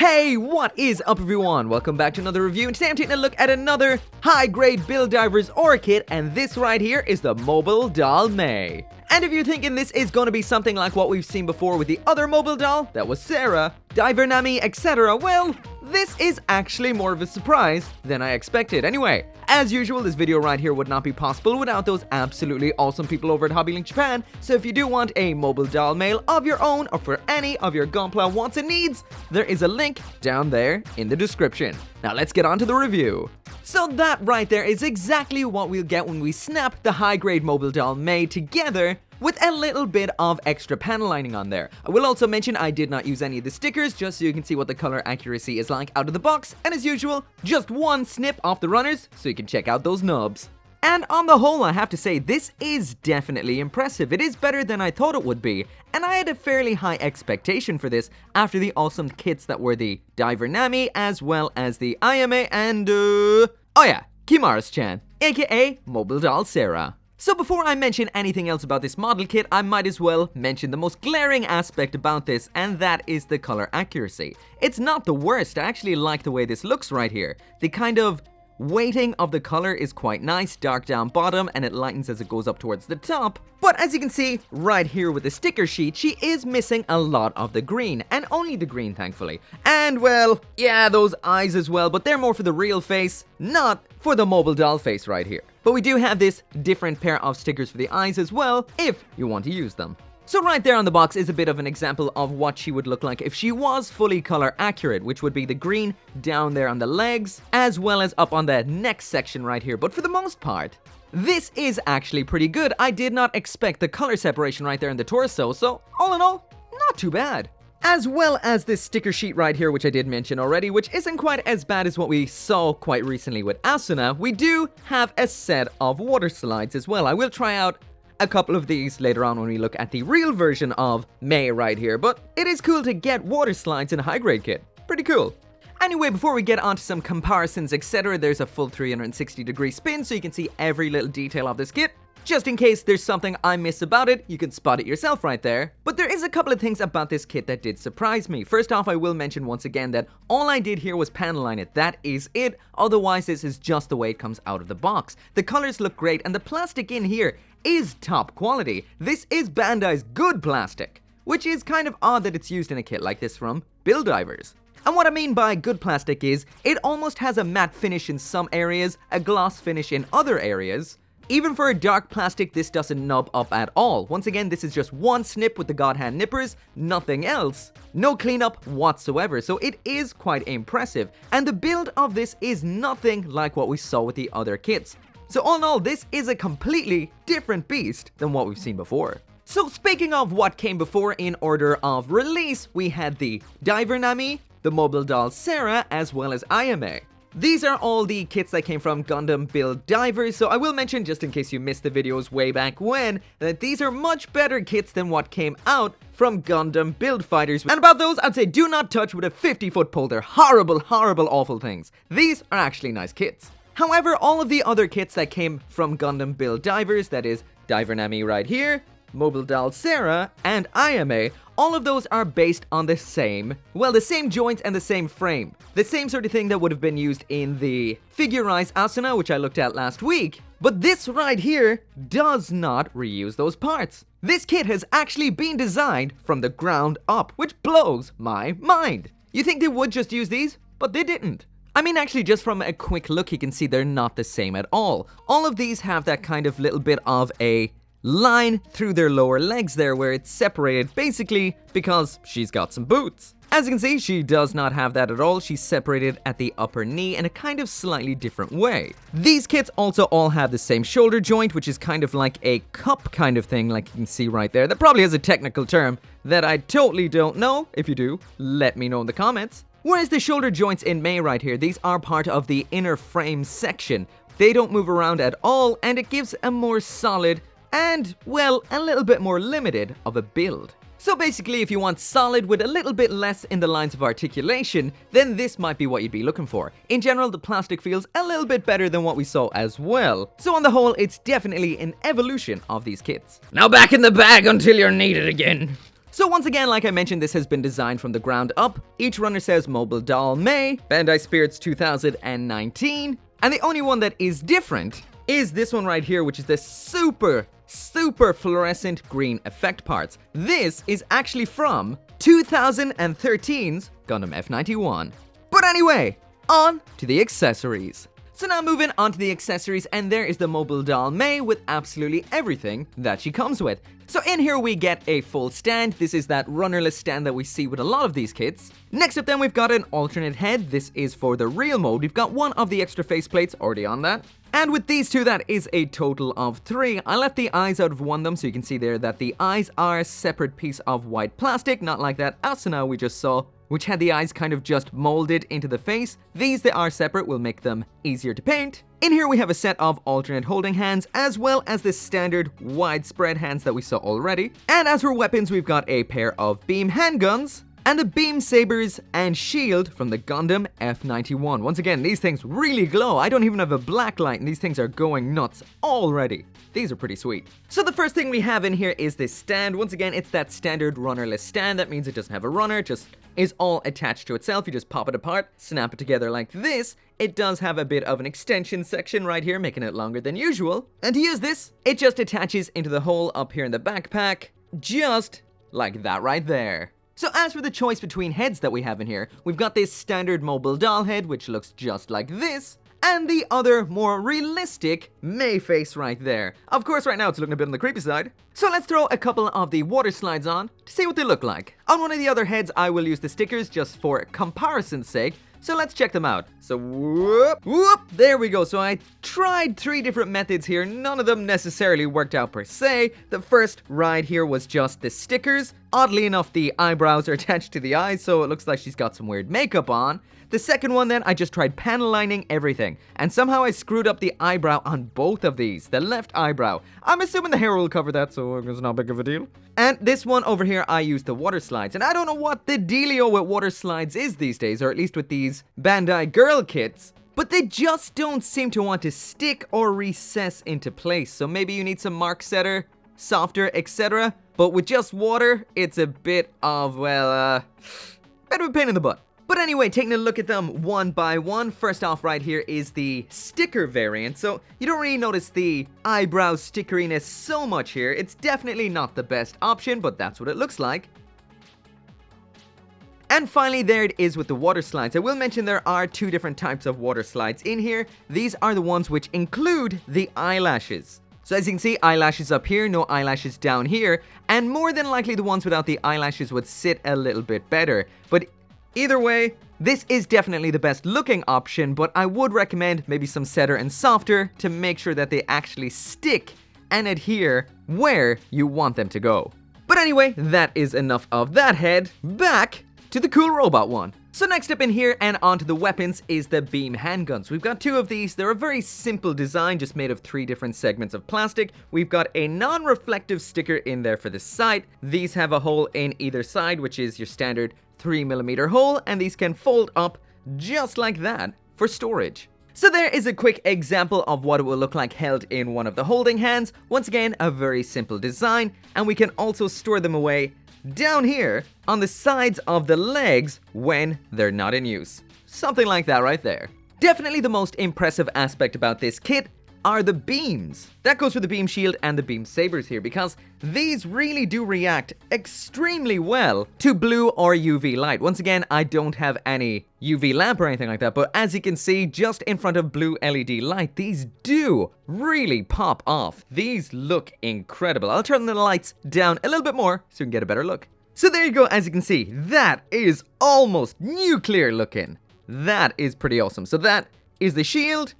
Hey, what is up everyone? Welcome back to another review, and today I'm taking a look at another high-grade Build Divers Aura kit, and this right here is the Mobile Doll May. And if you're thinking this is going to be something like what we've seen before with the other mobile doll, that was Sarah, Diver Nami, etc., well, this is actually more of a surprise than I expected. Anyway, as usual, this video right here would not be possible without those absolutely awesome people over at Hobbylink Japan, so if you do want a mobile doll mail of your own or for any of your Gunpla wants and needs, there is a link down there in the description. Now let's get on to the review. So that right there is exactly what we'll get when we snap the high-grade mobile doll May together with a little bit of extra panel lining on there. I will also mention I did not use any of the stickers, just so you can see what the color accuracy is like out of the box, and as usual, just one snip off the runners so you can check out those nubs. And on the whole, I have to say, this is definitely impressive. It is better than I thought it would be, and I had a fairly high expectation for this after the awesome kits that were the Diver Nami, as well as the Ayame and, oh yeah, Kimara's-chan, aka Mobile Doll Sarah. So before I mention anything else about this model kit, I might as well mention the most glaring aspect about this, and that is the color accuracy. It's not the worst. I actually like the way this looks right here. The kind of weighting of the color is quite nice, dark down bottom, and it lightens as it goes up towards the top. But as you can see right here with the sticker sheet, she is missing a lot of the green, and only the green thankfully. And well, yeah, those eyes as well, but they're more for the real face, not for the mobile doll face right here. But we do have this different pair of stickers for the eyes as well, if you want to use them. So right there on the box is a bit of an example of what she would look like if she was fully color accurate, which would be the green down there on the legs, as well as up on the neck section right here. But for the most part, this is actually pretty good. I did not expect the color separation right there in the torso, so all in all, not too bad. As well as this sticker sheet right here, which I did mention already, which isn't quite as bad as what we saw quite recently with Asuna, we do have a set of water slides as well. I will try out a couple of these later on when we look at the real version of May right here, but it is cool to get water slides in a high-grade kit. Pretty cool. Anyway, before we get on to some comparisons, etc., there's a full 360-degree spin so you can see every little detail of this kit. Just in case there's something I miss about it, you can spot it yourself right there. But there is a couple of things about this kit that did surprise me. First off, I will mention once again that all I did here was panel line it. That is it. Otherwise, this is just the way it comes out of the box. The colors look great, and the plastic in here is top quality. This is Bandai's good plastic, which is kind of odd that it's used in a kit like this from Build Divers. And what I mean by good plastic is, it almost has a matte finish in some areas, a gloss finish in other areas. Even for a dark plastic, this doesn't nub up at all. Once again, this is just one snip with the God Hand nippers, nothing else. No cleanup whatsoever, so it is quite impressive. And the build of this is nothing like what we saw with the other kits. So all in all, this is a completely different beast than what we've seen before. So speaking of what came before in order of release, we had the Diver Nami, the Mobile Doll Sarah, as well as Ayame. These are all the kits that came from Gundam Build Divers, so I will mention, just in case you missed the videos way back when, that these are much better kits than what came out from Gundam Build Fighters. And about those, I'd say do not touch with a 50-foot pole. They're horrible, horrible, awful things. These are actually nice kits. However, all of the other kits that came from Gundam Build Divers, that is Diver Nami right here, Mobile Doll Sarah, and Ayame, all of those are based on the same joints and the same frame. The same sort of thing that would have been used in the Figurized Asuna, which I looked at last week. But this right here does not reuse those parts. This kit has actually been designed from the ground up, which blows my mind. You think they would just use these? But they didn't. I mean, actually, just from a quick look, you can see they're not the same at all. All of these have that kind of little bit of a line through their lower legs there where it's separated basically because she's got some boots. As you can see, she does not have that at all. She's separated at the upper knee in a kind of slightly different way. These kits also all have the same shoulder joint, which is kind of like a cup kind of thing, like you can see right there. That probably has a technical term that I totally don't know. If you do, let me know in the comments. Whereas the shoulder joints in May right here, these are part of the inner frame section. They don't move around at all, and it gives a more solid and, well, a little bit more limited of a build. So basically, if you want solid with a little bit less in the lines of articulation, then this might be what you'd be looking for. In general, the plastic feels a little bit better than what we saw as well. So on the whole, it's definitely an evolution of these kits. Now back in the bag until you're needed again. So once again, like I mentioned, this has been designed from the ground up. Each runner says Mobile Doll May, Bandai Spirits 2019, and the only one that is different is this one right here, which is the super fluorescent green effect parts. This is actually from 2013's Gundam F91. But anyway, on to the accessories. So now moving on to the accessories, and there is the Mobile Doll May with absolutely everything that she comes with. So in here we get a full stand. This is that runnerless stand that we see with a lot of these kits. Next up then we've got an alternate head. This is for the real mode. We've got one of the extra faceplates already on that. And with these two, that is a total of 3. I left the eyes out of one of them, so you can see there that the eyes are a separate piece of white plastic, not like that Asuna we just saw, which had the eyes kind of just molded into the face. These, they are separate, will make them easier to paint. In here we have a set of alternate holding hands, as well as the standard widespread hands that we saw already. And as for weapons, we've got a pair of beam handguns, and the beam sabers and shield from the Gundam F91. Once again, these things really glow. I don't even have a black light, and these things are going nuts already. These are pretty sweet. So the first thing we have in here is this stand. Once again, it's that standard runnerless stand. That means it doesn't have a runner, it just is all attached to itself. You just pop it apart, snap it together like this. It does have a bit of an extension section right here, making it longer than usual. And to use this, it just attaches into the hole up here in the backpack, just like that right there. So as for the choice between heads that we have in here, we've got this standard mobile doll head, which looks just like this, and the other more realistic May face right there. Of course, right now it's looking a bit on the creepy side. So let's throw a couple of the water slides on to see what they look like. On one of the other heads, I will use the stickers just for comparison's sake. So let's check them out. So whoop, there we go. So I tried 3 different methods here. None of them necessarily worked out per se. The first ride here was just the stickers. Oddly enough, the eyebrows are attached to the eyes, so it looks like she's got some weird makeup on. The second one then, I just tried panel lining everything, and somehow I screwed up the eyebrow on both of these, the left eyebrow. I'm assuming the hair will cover that, so it's not big of a deal. And this one over here, I used the water slides, and I don't know what the dealio with water slides is these days, or at least with these Bandai girl kits, but they just don't seem to want to stick or recess into place, so maybe you need some mark setter, softer, etc. But with just water, it's a bit of, well, bit of a pain in the butt. But anyway, taking a look at them one by one, first off right here is the sticker variant. So you don't really notice the eyebrow stickeriness so much here. It's definitely not the best option, but that's what it looks like. And finally, there it is with the water slides. I will mention there are 2 different types of water slides in here. These are the ones which include the eyelashes. So as you can see, eyelashes up here, no eyelashes down here, and more than likely the ones without the eyelashes would sit a little bit better. But either way, this is definitely the best looking option, but I would recommend maybe some setter and softer to make sure that they actually stick and adhere where you want them to go. But anyway, that is enough of that head. Back to the cool robot one. So next up in here and onto the weapons is the beam handguns. We've got 2 of these. They're a very simple design, just made of 3 different segments of plastic. We've got a non-reflective sticker in there for the sight. These have a hole in either side, which is your standard 3mm hole, and these can fold up just like that for storage. So there is a quick example of what it will look like held in one of the holding hands. Once again, a very simple design, and we can also store them away down here on the sides of the legs when they're not in use. Something like that right there. Definitely the most impressive aspect about this kit are the beams. That goes for the beam shield and the beam sabers here, because these really do react extremely well to blue or UV light. Once again, I don't have any UV lamp or anything like that, but as you can see, just in front of blue LED light, these do really pop off. These look incredible. I'll turn the lights down a little bit more so you can get a better look. So there you go, as you can see, that is almost nuclear looking. That is pretty awesome. So that is the shield.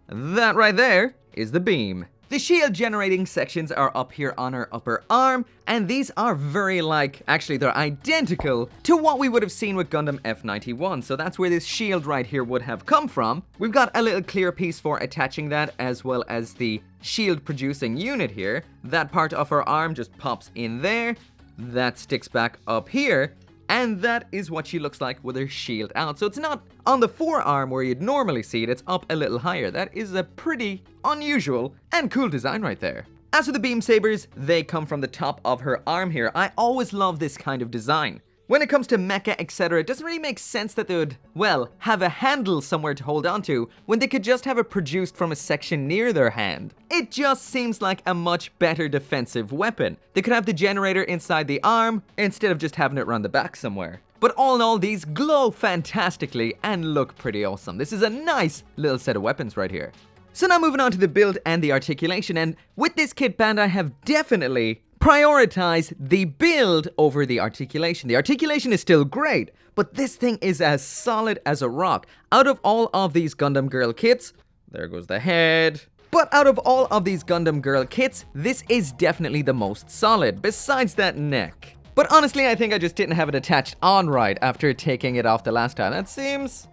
That right there is the beam. The shield generating sections are up here on her upper arm, and these are very actually they're identical to what we would have seen with Gundam F91, so that's where this shield right here would have come from. We've got a little clear piece for attaching that, as well as the shield producing unit here. That part of her arm just pops in there, that sticks back up here, and that is what she looks like with her shield out. So it's not on the forearm where you'd normally see it, it's up a little higher. That is a pretty unusual and cool design right there. As for the beam sabers, they come from the top of her arm here. I always love this kind of design. When it comes to mecha, etc., it doesn't really make sense that they would, well, have a handle somewhere to hold onto when they could just have it produced from a section near their hand. It just seems like a much better defensive weapon. They could have the generator inside the arm instead of just having it run the back somewhere. But all in all, these glow fantastically and look pretty awesome. This is a nice little set of weapons right here. So now moving on to the build and the articulation, and with this kit, Bandai have definitely prioritize the build over the articulation. The articulation is still great, but this thing is as solid as a rock. Out of all of these Gundam Girl kits, there goes the head. But out of all of these Gundam Girl kits, this is definitely the most solid, besides that neck. But honestly, I think I just didn't have it attached on right after taking it off the last time. That seems,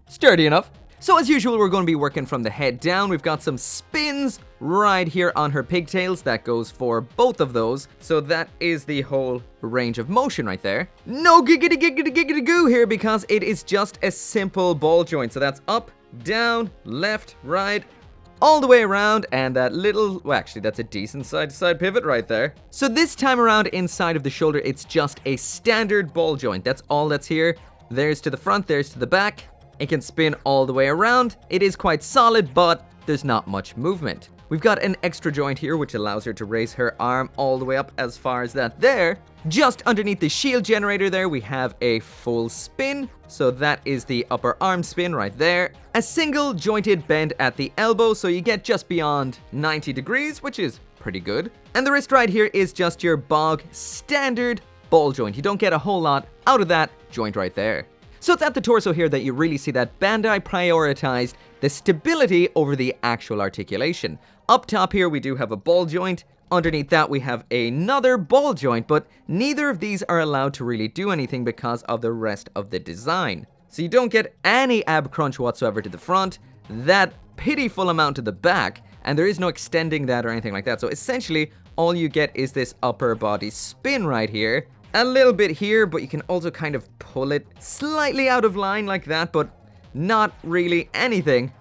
sturdy enough. So as usual, we're going to be working from the head down. We've got some spins right here on her pigtails. That goes for both of those. So that is the whole range of motion right there. No giggity giggity giggity goo here because it is just a simple ball joint. So that's up, down, left, right, all the way around, and that little, well actually that's a decent side-to-side pivot right there. So this time around inside of the shoulder, it's just a standard ball joint. That's all that's here. There's to the front, there's to the back. It can spin all the way around. It is quite solid, but there's not much movement. We've got an extra joint here, which allows her to raise her arm all the way up as far as that there. Just underneath the shield generator there, we have a full spin. So that is the upper arm spin right there. A single jointed bend at the elbow, so you get just beyond 90 degrees, which is pretty good. And the wrist right here is just your bog standard ball joint. You don't get a whole lot out of that joint right there. So it's at the torso here that you really see that Bandai prioritized the stability over the actual articulation. Up top here we do have a ball joint. Underneath that we have another ball joint, but neither of these are allowed to really do anything because of the rest of the design. So you don't get any ab crunch whatsoever to the front, that pitiful amount to the back, and there is no extending that or anything like that. So essentially all you get is this upper body spin right here. A little bit here, but you can also kind of pull it slightly out of line like that, but not really anything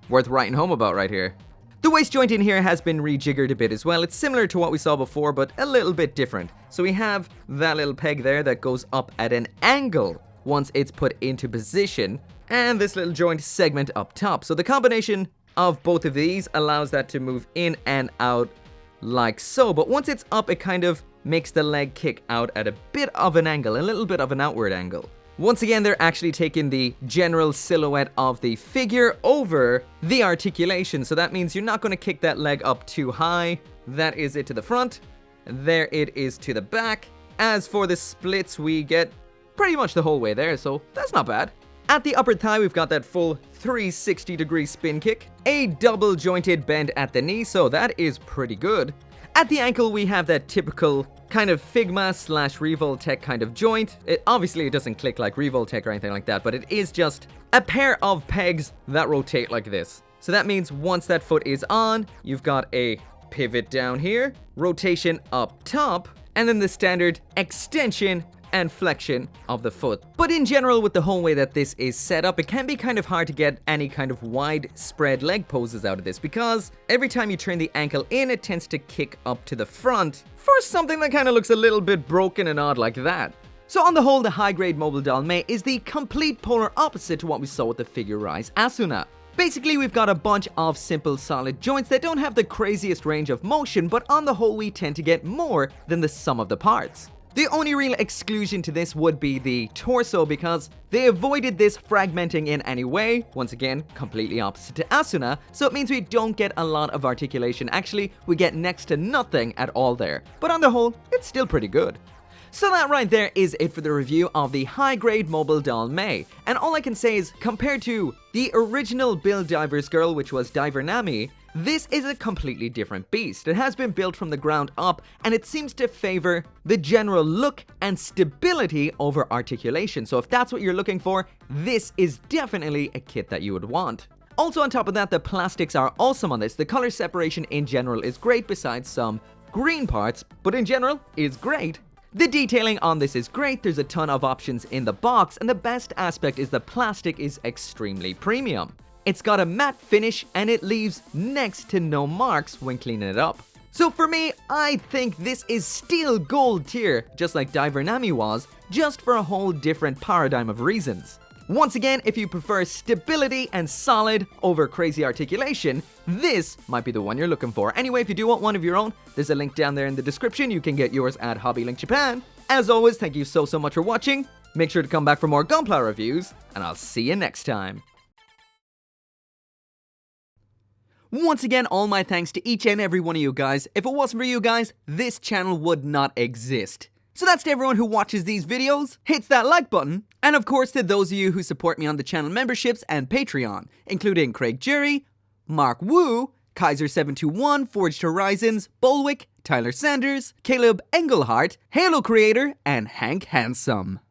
worth writing home about right here. The waist joint in here has been rejiggered a bit as well. It's similar to what we saw before, but a little bit different. So we have that little peg there that goes up at an angle once it's put into position, and this little joint segment up top. So the combination of both of these allows that to move in and out like so, but once it's up, it kind of makes the leg kick out at a bit of an angle, a little bit of an outward angle. Once again, they're actually taking the general silhouette of the figure over the articulation, so that means you're not going to kick that leg up too high. That is it to the front. There it is to the back. As for the splits, we get pretty much the whole way there, so that's not bad. At the upper thigh, we've got that full 360-degree spin kick, a double jointed bend at the knee, so that is pretty good. At the ankle, we have that typical kind of Figma / Revoltech kind of joint. Obviously, it doesn't click like Revoltech or anything like that, but it is just a pair of pegs that rotate like this. So that means once that foot is on, you've got a pivot down here, rotation up top, and then the standard extension and flexion of the foot. But in general, with the whole way that this is set up, it can be kind of hard to get any kind of widespread leg poses out of this, because every time you turn the ankle in, it tends to kick up to the front for something that kind of looks a little bit broken and odd like that. So on the whole, the high-grade mobile doll Mei is the complete polar opposite to what we saw with the figure Rise Asuna. Basically, we've got a bunch of simple solid joints that don't have the craziest range of motion, but on the whole we tend to get more than the sum of the parts. The only real exclusion to this would be the torso, because they avoided this fragmenting in any way. Once again, completely opposite to Asuna, so it means we don't get a lot of articulation. Actually, we get next to nothing at all there. But on the whole, it's still pretty good. So that right there is it for the review of the high-grade mobile doll Mei. And all I can say is, compared to the original Build Divers girl, which was Diver Nami, this is a completely different beast. It has been built from the ground up, and it seems to favor the general look and stability over articulation. So if that's what you're looking for, this is definitely a kit that you would want. Also on top of that, the plastics are awesome on this. The color separation in general is great, besides some green parts, but in general, it's great. The detailing on this is great. There's a ton of options in the box, and the best aspect is the plastic is extremely premium. It's got a matte finish, and it leaves next to no marks when cleaning it up. So for me, I think this is still gold tier, just like Diver Nami was, just for a whole different paradigm of reasons. Once again, if you prefer stability and solid over crazy articulation, this might be the one you're looking for. Anyway, if you do want one of your own, there's a link down there in the description. You can get yours at Hobby Link Japan. As always, thank you so much for watching. Make sure to come back for more Gunpla reviews, and I'll see you next time. Once again, all my thanks to each and every one of you guys. If it wasn't for you guys, this channel would not exist. So that's to everyone who watches these videos, hits that like button, and of course to those of you who support me on the channel memberships and Patreon, including Craig Jury, Mark Wu, Kaiser721, Forged Horizons, Bulwick, Tyler Sanders, Caleb Engelhart, Halo Creator, and Hank Handsome.